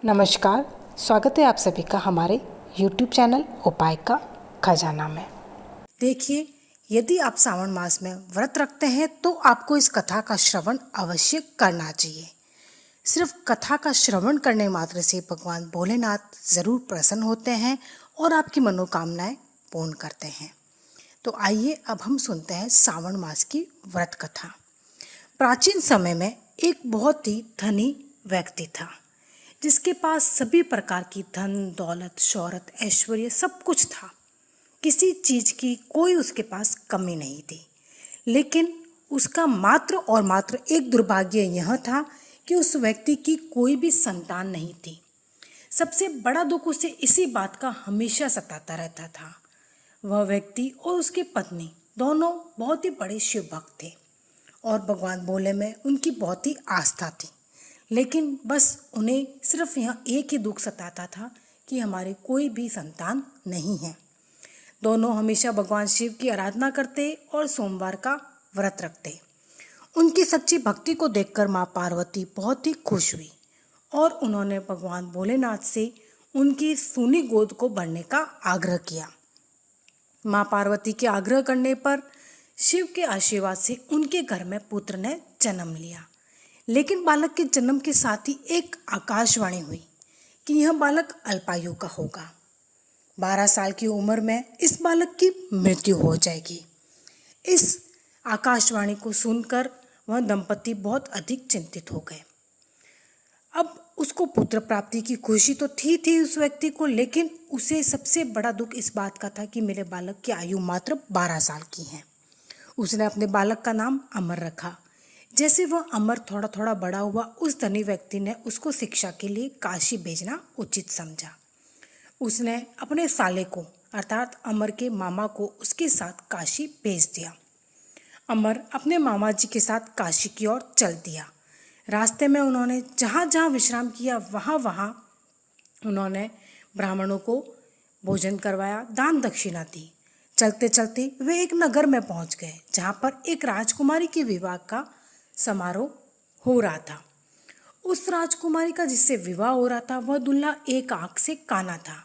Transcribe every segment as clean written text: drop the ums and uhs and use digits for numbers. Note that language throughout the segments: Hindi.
नमस्कार, स्वागत है आप सभी का हमारे YouTube चैनल उपाय का खजाना में। देखिए, यदि आप सावन मास में व्रत रखते हैं तो आपको इस कथा का श्रवण अवश्य करना चाहिए। सिर्फ कथा का श्रवण करने मात्र से भगवान भोलेनाथ ज़रूर प्रसन्न होते हैं और आपकी मनोकामनाएं पूर्ण करते हैं। तो आइए अब हम सुनते हैं सावन मास की व्रत कथा। प्राचीन समय में एक बहुत ही धनी व्यक्ति था जिसके पास सभी प्रकार की धन दौलत शोहरत ऐश्वर्य सब कुछ था। किसी चीज़ की कोई उसके पास कमी नहीं थी, लेकिन उसका मात्र और मात्र एक दुर्भाग्य यह था कि उस व्यक्ति की कोई भी संतान नहीं थी। सबसे बड़ा दुख उसे इसी बात का हमेशा सताता रहता था। वह व्यक्ति और उसकी पत्नी दोनों बहुत ही बड़े शिव भक्त थे और भगवान भोले में उनकी बहुत ही आस्था थी, लेकिन बस उन्हें सिर्फ यह एक ही दुख सताता था कि हमारे कोई भी संतान नहीं है। दोनों हमेशा भगवान शिव की आराधना करते और सोमवार का व्रत रखते। उनकी सच्ची भक्ति को देखकर माँ पार्वती बहुत ही खुश हुई और उन्होंने भगवान भोलेनाथ से उनकी सूनी गोद को भरने का आग्रह किया। माँ पार्वती के आग्रह करने पर शिव के आशीर्वाद से उनके घर में पुत्र ने जन्म लिया। लेकिन बालक के जन्म के साथ ही एक आकाशवाणी हुई कि यह बालक अल्पायु का होगा। 12 साल की उम्र में इस बालक की मृत्यु हो जाएगी। इस आकाशवाणी को सुनकर वह दंपति बहुत अधिक चिंतित हो गए। अब उसको पुत्र प्राप्ति की खुशी तो थी उस व्यक्ति को, लेकिन उसे सबसे बड़ा दुख इस बात का था कि मेरे बालक की आयु मात्र 12 साल की है। उसने अपने बालक का नाम अमर रखा। जैसे वह अमर थोड़ा थोड़ा बड़ा हुआ, उस धनी व्यक्ति ने उसको शिक्षा के लिए काशी भेजना उचित समझा। उसने अपने साले को अर्थात अमर के मामा को उसके साथ काशी भेज दिया। अमर अपने मामा जी के साथ काशी की ओर चल दिया। रास्ते में उन्होंने जहाँ जहाँ विश्राम किया वहाँ उन्होंने ब्राह्मणों को भोजन करवाया, दान दक्षिणा दी। चलते चलते वे एक नगर में पहुँच गए जहाँ पर एक राजकुमारी के विवाह का समारोह हो रहा था। उस राजकुमारी का जिससे विवाह हो रहा था वह दूल्हा एक आंख से काना था।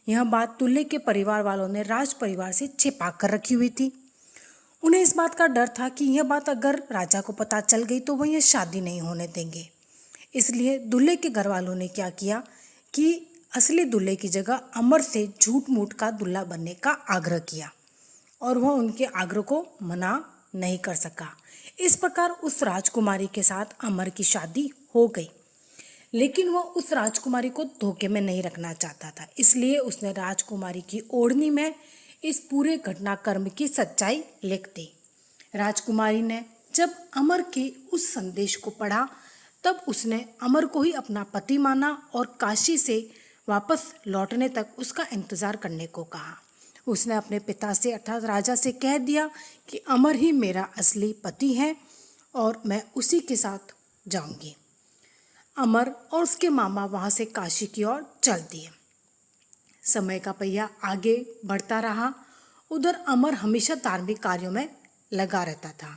यह बात दूल्हे के परिवार वालों ने राज परिवार से छिपा कर रखी हुई थी। उन्हें इस बात का डर था कि यह बात अगर राजा को पता चल गई तो वह यह शादी नहीं होने देंगे। इसलिए दूल्हे के घर वालों ने क्या किया कि असली दूल्हे की जगह अमर से झूठ मूठ का दूल्हा बनने का आग्रह किया और वह उनके आग्रह को मना नहीं कर सका। इस प्रकार उस राजकुमारी के साथ अमर की शादी हो गई, लेकिन वह उस राजकुमारी को धोखे में नहीं रखना चाहता था। इसलिए उसने राजकुमारी की ओढ़नी में इस पूरे घटनाक्रम की सच्चाई लिख दी। राजकुमारी ने जब अमर के उस संदेश को पढ़ा तब उसने अमर को ही अपना पति माना और काशी से वापस लौटने तक उसका इंतजार करने को कहा। उसने अपने पिता से अर्थात राजा से कह दिया कि अमर ही मेरा असली पति है और मैं उसी के साथ जाऊंगी। अमर और उसके मामा वहाँ से काशी की ओर चल दिए। समय का पहिया आगे बढ़ता रहा। उधर अमर हमेशा धार्मिक कार्यों में लगा रहता था,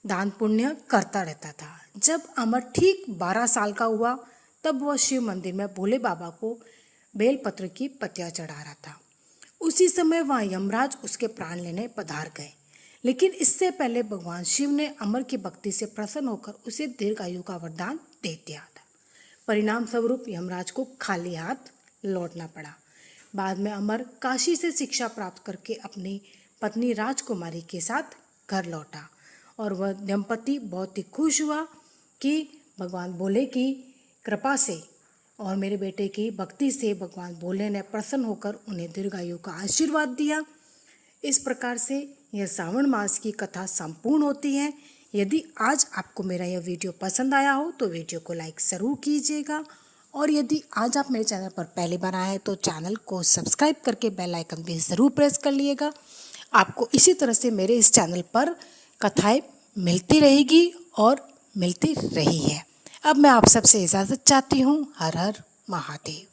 दान पुण्य करता रहता था। जब अमर ठीक 12 साल का हुआ तब वह शिव मंदिर में भोले बाबा को बेलपत्र की पत्तियां चढ़ा रहा था। उसी समय वहाँ यमराज उसके प्राण लेने पधार गए, लेकिन इससे पहले भगवान शिव ने अमर की भक्ति से प्रसन्न होकर उसे दीर्घायु का वरदान दे दिया था। परिणाम स्वरूप यमराज को खाली हाथ लौटना पड़ा। बाद में अमर काशी से शिक्षा प्राप्त करके अपनी पत्नी राजकुमारी के साथ घर लौटा और वह दंपति बहुत ही खुश हुआ कि भगवान भोले की कृपा से और मेरे बेटे की भक्ति से भगवान भोले ने प्रसन्न होकर उन्हें दीर्घायु का आशीर्वाद दिया। इस प्रकार से यह सावन मास की कथा संपूर्ण होती है। यदि आज आपको मेरा यह वीडियो पसंद आया हो तो वीडियो को लाइक ज़रूर कीजिएगा और यदि आज आप मेरे चैनल पर पहली बार आए हैं तो चैनल को सब्सक्राइब करके बेल आइकन भी ज़रूर प्रेस कर लिएगा। आपको इसी तरह से मेरे इस चैनल पर कथाएँ मिलती रहेगी और मिलती रही है। अब मैं आप सबसे इजाज़त चाहती हूँ। हर हर महादेव।